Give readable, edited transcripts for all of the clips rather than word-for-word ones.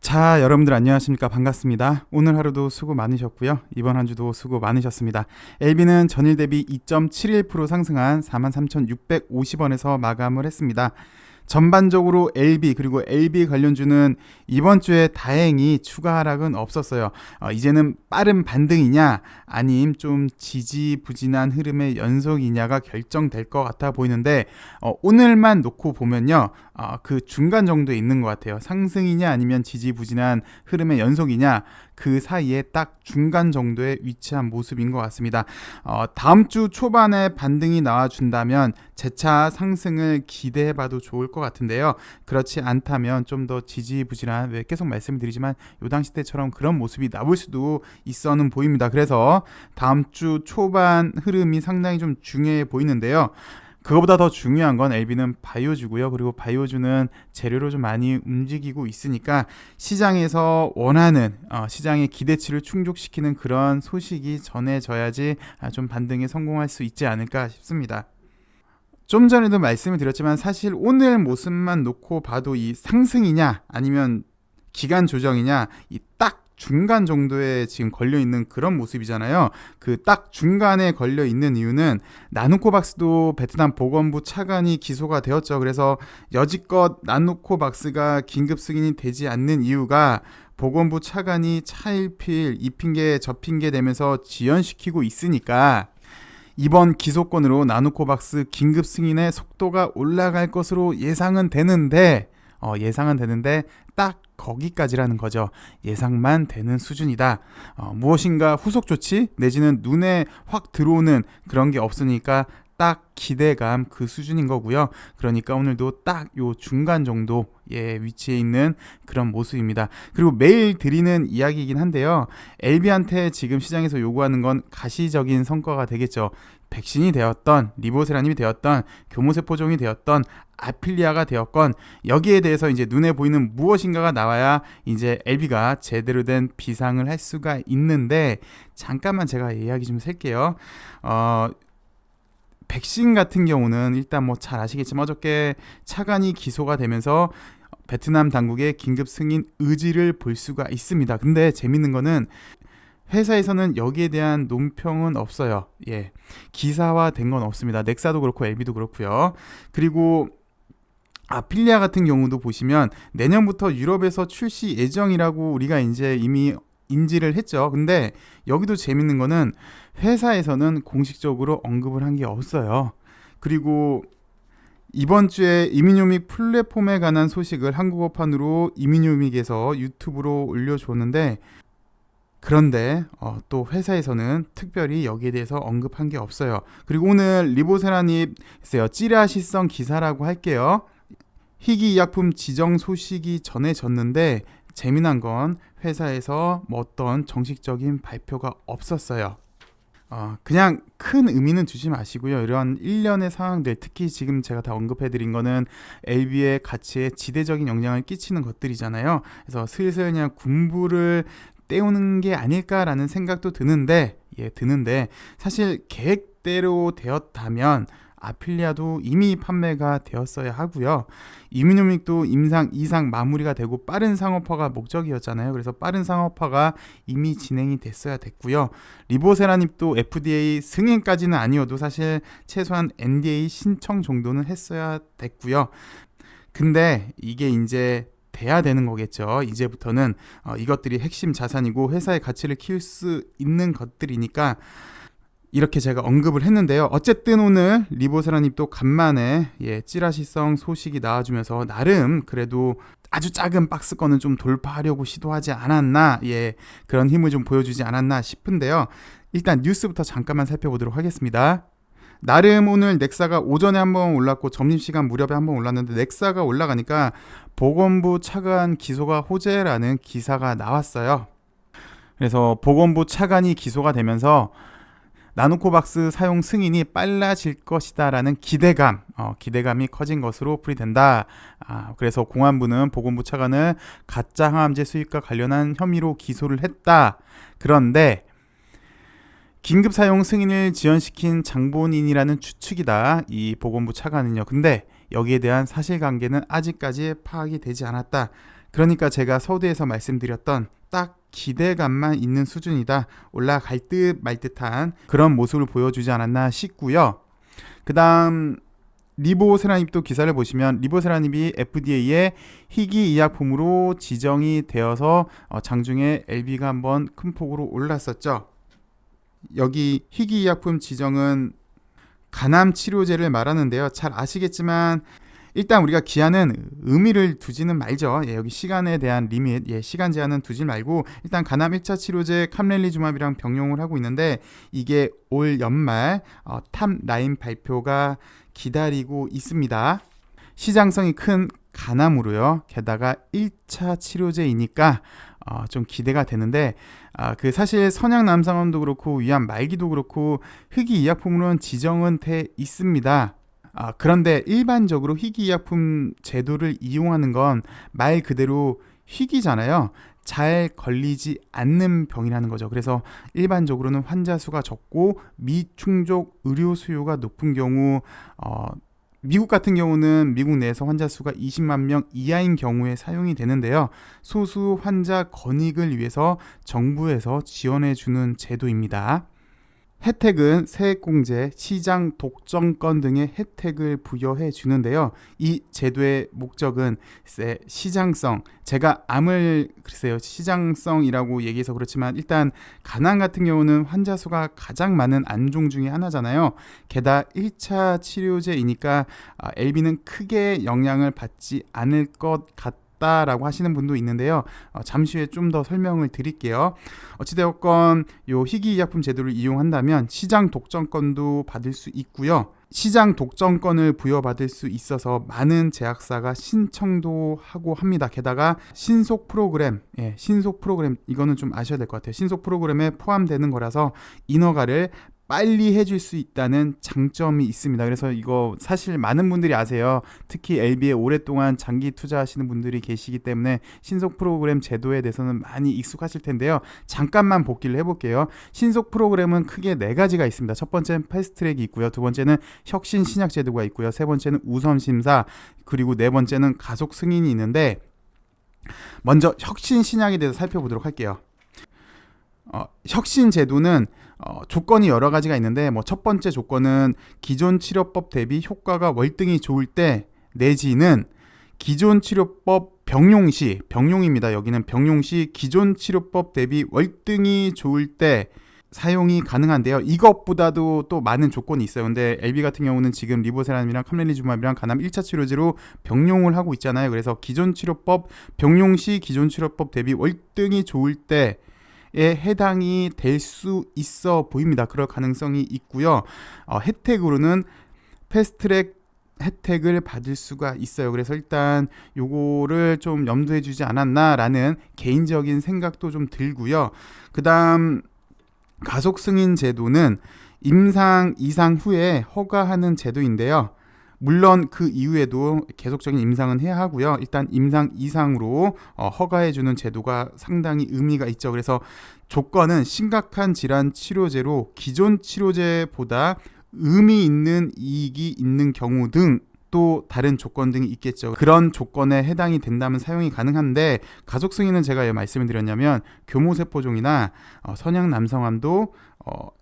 자, 여러분들 안녕하십니까? 반갑습니다. 오늘 하루도 수고 많으셨고요. 이번 한 주도 수고 많으셨습니다. LB는 전일 대비 2.71% 상승한 43,650원에서 마감을 했습니다. 전반적으로 LB 그리고 LB 관련주는 이번 주에 다행히 추가 하락은 없었어요. 이제는 빠른 반등이냐 아님 좀 지지부진한 흐름의 연속이냐가 결정될 것 같아 보이는데 오늘만 놓고 보면요. 그 중간 정도에 있는 것 같아요. 상승이냐 아니면 지지부진한 흐름의 연속이냐 그 사이에 딱 중간 정도에 위치한 모습인 것 같습니다. 다음 주 초반에 반등이 나와준다면 재차 상승을 기대해봐도 좋을 것 같은데요. 그렇지 않다면 좀 더 지지부진한, 왜 계속 말씀드리지만 요 당시 때처럼 그런 모습이 나올 수도 있어는 보입니다. 그래서 다음 주 초반 흐름이 상당히 좀 중요해 보이는데요. 그거보다 더 중요한 건 LB는 바이오주고요. 그리고 바이오주는 재료로 좀 많이 움직이고 있으니까 시장에서 원하는 시장의 기대치를 충족시키는 그런 소식이 전해져야지 좀 반등에 성공할 수 있지 않을까 싶습니다. 좀 전에도 말씀을 드렸지만 사실 오늘 모습만 놓고 봐도 이 상승이냐 아니면 기간 조정이냐 이 딱 중간 정도에 지금 걸려 있는 그런 모습이잖아요. 그 딱 중간에 걸려 있는 이유는 나누코박스도 베트남 보건부 차관이 기소가 되었죠. 그래서 여지껏 나누코박스가 긴급 승인이 되지 않는 이유가 보건부 차관이 차일피일 이 핑계 저 핑계 대면서 지연시키고 있으니까 이번 기소권으로 나누코박스 긴급 승인의 속도가 올라갈 것으로 예상은 되는데 딱 거기까지라는 거죠. 예상만 되는 수준이다. 무엇인가 후속 조치 내지는 눈에 확 들어오는 그런 게 없으니까 딱 기대감 그 수준인 거고요. 그러니까 오늘도 딱 요 중간 정도에 위치해 있는 그런 모습입니다. 그리고 매일 드리는 이야기이긴 한데요. LB한테 지금 시장에서 요구하는 건 가시적인 성과가 되겠죠. 백신이 되었던, 리보세라님이 되었던, 교모세포종이 되었던, 아필리아가 되었건 여기에 대해서 이제 눈에 보이는 무엇인가가 나와야 이제 LB가 제대로 된 비상을 할 수가 있는데, 잠깐만 제가 이야기 좀 셀게요. 백신 같은 경우는 일단 뭐 잘 아시겠지만 어저께 차관이 기소가 되면서 베트남 당국의 긴급 승인 의지를 볼 수가 있습니다. 근데 재밌는 거는 회사에서는 여기에 대한 논평은 없어요. 예, 기사화된 건 없습니다. 넥사도 그렇고 LB도 그렇고요. 그리고 아필리아 같은 경우도 보시면 내년부터 유럽에서 출시 예정이라고 우리가 이제 이미 인지를 했죠. 근데 여기도 재밌는 거는 회사에서는 공식적으로 언급을 한 게 없어요. 그리고 이번 주에 이민요믹 플랫폼에 관한 소식을 한국어판으로 이민요믹에서 유튜브로 올려줬는데, 그런데 또 회사에서는 특별히 여기에 대해서 언급한 게 없어요. 그리고 오늘 리보세라님 있어요. 찌라시성 기사라고 할게요. 희귀의약품 지정 소식이 전해졌는데 재미난 건 회사에서 뭐 어떤 정식적인 발표가 없었어요. 그냥 큰 의미는 두지 마시고요. 이런 일련의 상황들, 특히 지금 제가 다 언급해드린 거는 LB의 가치에 지대적인 영향을 끼치는 것들이잖아요. 그래서 슬슬 그냥 군부를 때우는 게 아닐까라는 생각도 드는데 사실 계획대로 되었다면 아필리아도 이미 판매가 되었어야 하고요. 이민요믹도 임상 2상 마무리가 되고 빠른 상업화가 목적이었잖아요. 그래서 빠른 상업화가 이미 진행이 됐어야 됐고요. 리보세라닙도 FDA 승인까지는 아니어도 사실 최소한 NDA 신청 정도는 했어야 됐고요. 근데 이게 이제 돼야 되는 거겠죠. 이제부터는 이것들이 핵심 자산이고 회사의 가치를 키울 수 있는 것들이니까 이렇게 제가 언급을 했는데요. 어쨌든 오늘 리보세라님도 간만에 찌라시성 소식이 나와주면서 나름 그래도 아주 작은 박스권은 좀 돌파하려고 시도하지 않았나, 그런 힘을 좀 보여주지 않았나 싶은데요. 일단 뉴스부터 잠깐만 살펴보도록 하겠습니다. 나름 오늘 넥사가 오전에 한번 올랐고 점심시간 무렵에 한번 올랐는데, 넥사가 올라가니까 보건부 차관 기소가 호재라는 기사가 나왔어요. 그래서 보건부 차관이 기소가 되면서 나누코박스 사용 승인이 빨라질 것이다라는 기대감이 커진 것으로 풀이된다. 그래서 공안부는 보건부 차관을 가짜 항암제 수입과 관련한 혐의로 기소를 했다. 그런데 긴급 사용 승인을 지연시킨 장본인이라는 추측이다. 이 보건부 차관은요. 근데 여기에 대한 사실관계는 아직까지 파악이 되지 않았다. 그러니까 제가 서두에서 말씀드렸던 딱 기대감만 있는 수준이다, 올라갈 듯 말 듯한 그런 모습을 보여주지 않았나 싶고요. 그 다음 리보세라닙도 기사를 보시면 리보세라닙이 FDA의 희귀의약품으로 지정이 되어서 장중에 LB가 한번 큰 폭으로 올랐었죠. 여기 희귀의약품 지정은 간암 치료제를 말하는데요. 잘 아시겠지만 일단 우리가 기한은 의미를 두지는 말죠. 여기 시간에 대한 리밋, 시간 제한은 두지 말고 일단 간암 1차 치료제 캄렐리주맙이랑 병용을 하고 있는데 이게 올 연말 탑9 발표가 기다리고 있습니다. 시장성이 큰 간암으로요. 게다가 1차 치료제이니까 좀 기대가 되는데 사실 선약 남성암도 그렇고 위암 말기도 그렇고 희귀의약품으로는 지정은 돼 있습니다. 그런데 일반적으로 희귀의약품 제도를 이용하는 건 말 그대로 희귀잖아요. 잘 걸리지 않는 병이라는 거죠. 그래서 일반적으로는 환자 수가 적고 미충족 의료 수요가 높은 경우 미국 같은 경우는 미국 내에서 환자 수가 20만 명 이하인 경우에 사용이 되는데요. 소수 환자 권익을 위해서 정부에서 지원해주는 제도입니다. 혜택은 세액공제, 시장 독점권 등의 혜택을 부여해 주는데요. 이 제도의 목적은 시장성, 제가 글쎄요, 시장성이라고 얘기해서 그렇지만 일단 간암 같은 경우는 환자 수가 가장 많은 암종 중에 하나잖아요. 게다가 1차 치료제이니까 LB는 크게 영향을 받지 않을 것 같다라고 하시는 분도 있는데요. 잠시 후에 좀 더 설명을 드릴게요. 어찌되었건 요 희귀의약품 제도를 이용한다면 시장 독점권도 받을 수 있고요. 시장 독점권을 부여받을 수 있어서 많은 제약사가 신청도 하고 합니다. 게다가 신속 프로그램 이거는 좀 아셔야 될 것 같아요. 신속 프로그램에 포함되는 거라서 인허가를 빨리 해줄 수 있다는 장점이 있습니다. 그래서 이거 사실 많은 분들이 아세요. 특히 LB에 오랫동안 장기 투자하시는 분들이 계시기 때문에 신속 프로그램 제도에 대해서는 많이 익숙하실 텐데요. 잠깐만 복기를 해볼게요. 신속 프로그램은 크게 4가지가 있습니다. 첫 번째는 패스트트랙이 있고요. 두 번째는 혁신 신약 제도가 있고요. 세 번째는 우선 심사, 그리고 네 번째는 가속 승인이 있는데 먼저 혁신 신약에 대해서 살펴보도록 할게요. 혁신 제도는 조건이 여러 가지가 있는데 첫 번째 조건은 기존 치료법 대비 효과가 월등히 좋을 때, 내지는 기존 치료법 병용입니다. 여기는 병용 시 기존 치료법 대비 월등히 좋을 때 사용이 가능한데요. 이것보다도 또 많은 조건이 있어요. 근데 LB 같은 경우는 지금 리보세라닙이랑 캄렐리주맙이랑 간암 1차 치료제로 병용을 하고 있잖아요. 그래서 기존 치료법 병용 시 기존 치료법 대비 월등히 좋을 때 에 해당이 될 수 있어 보입니다. 그럴 가능성이 있고요. 혜택으로는 패스트트랙 혜택을 받을 수가 있어요. 그래서 일단 요거를 좀 염두해 주지 않았나라는 개인적인 생각도 좀 들고요. 그 다음 가속 승인 제도는 임상 이상 후에 허가하는 제도인데요. 물론 그 이후에도 계속적인 임상은 해야 하고요. 일단 임상 이상으로 허가해주는 제도가 상당히 의미가 있죠. 그래서 조건은 심각한 질환 치료제로 기존 치료제보다 의미 있는 이익이 있는 경우 등 또 다른 조건 등이 있겠죠. 그런 조건에 해당이 된다면 사용이 가능한데 가속 승인은 제가 왜 말씀을 드렸냐면 교모세포종이나 선약 남성암도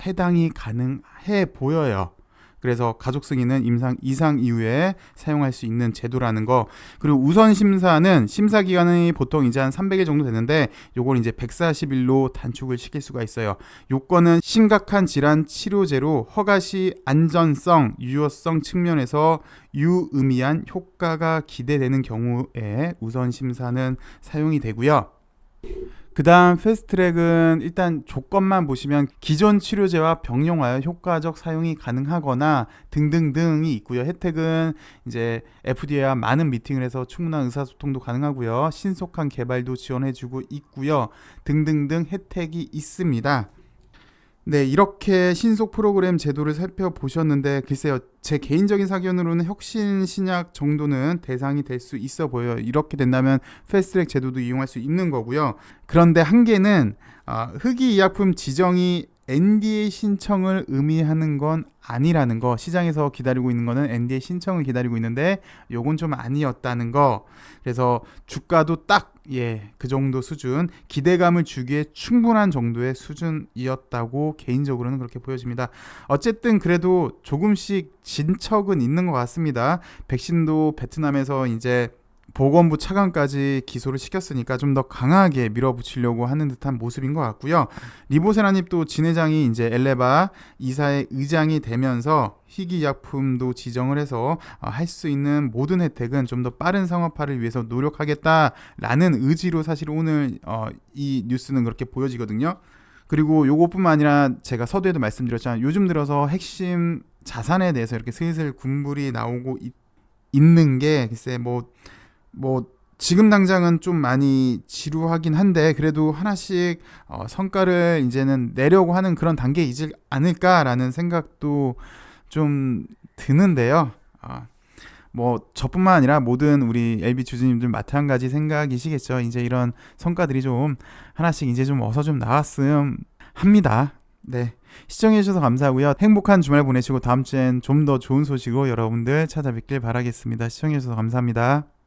해당이 가능해 보여요. 그래서 가족 승인은 임상 이상 이후에 사용할 수 있는 제도라는 거. 그리고 우선 심사는 심사 기간이 보통 이제 한 300일 정도 되는데 요걸 이제 140일로 단축을 시킬 수가 있어요. 요건은 심각한 질환 치료제로 허가 시 안전성, 유효성 측면에서 유의미한 효과가 기대되는 경우에 우선 심사는 사용이 되고요. 그 다음 패스트트랙은 일단 조건만 보시면 기존 치료제와 병용하여 효과적 사용이 가능하거나 등등등이 있고요. 혜택은 이제 FDA와 많은 미팅을 해서 충분한 의사소통도 가능하고요. 신속한 개발도 지원해주고 있고요. 등등등 혜택이 있습니다. 네, 이렇게 신속 프로그램 제도를 살펴보셨는데 글쎄요, 제 개인적인 사견으로는 혁신 신약 정도는 대상이 될 수 있어 보여요. 이렇게 된다면 패스트트랙 제도도 이용할 수 있는 거고요. 그런데 한계는 희귀의약품 지정이 NDA 신청을 의미하는 건 아니라는 거. 시장에서 기다리고 있는 거는 NDA 신청을 기다리고 있는데 요건 좀 아니었다는 거. 그래서 주가도 딱 그 정도 수준, 기대감을 주기에 충분한 정도의 수준이었다고 개인적으로는 그렇게 보여집니다. 어쨌든 그래도 조금씩 진척은 있는 것 같습니다. 백신도 베트남에서 이제 보건부 차관까지 기소를 시켰으니까 좀 더 강하게 밀어붙이려고 하는 듯한 모습인 것 같고요. 리보세라닙도 진 회장이 이제 엘레바 이사의 의장이 되면서 희귀약품도 지정을 해서 할 수 있는 모든 혜택은 좀 더 빠른 상업화를 위해서 노력하겠다라는 의지로 사실 오늘 이 뉴스는 그렇게 보여지거든요. 그리고 요것뿐만 아니라 제가 서두에도 말씀드렸지만 요즘 들어서 핵심 자산에 대해서 이렇게 슬슬 군불이 나오고 있는 게 글쎄 뭐 지금 당장은 좀 많이 지루하긴 한데 그래도 하나씩 성과를 이제는 내려고 하는 그런 단계이지 않을까라는 생각도 좀 드는데요. 뭐 저뿐만 아니라 모든 우리 LB 주주님들 마찬가지 생각이시겠죠. 이제 이런 성과들이 좀 하나씩 이제 좀 어서 좀 나왔으면 합니다. 네, 시청해주셔서 감사하고요. 행복한 주말 보내시고 다음 주엔 좀 더 좋은 소식으로 여러분들 찾아뵙길 바라겠습니다. 시청해주셔서 감사합니다.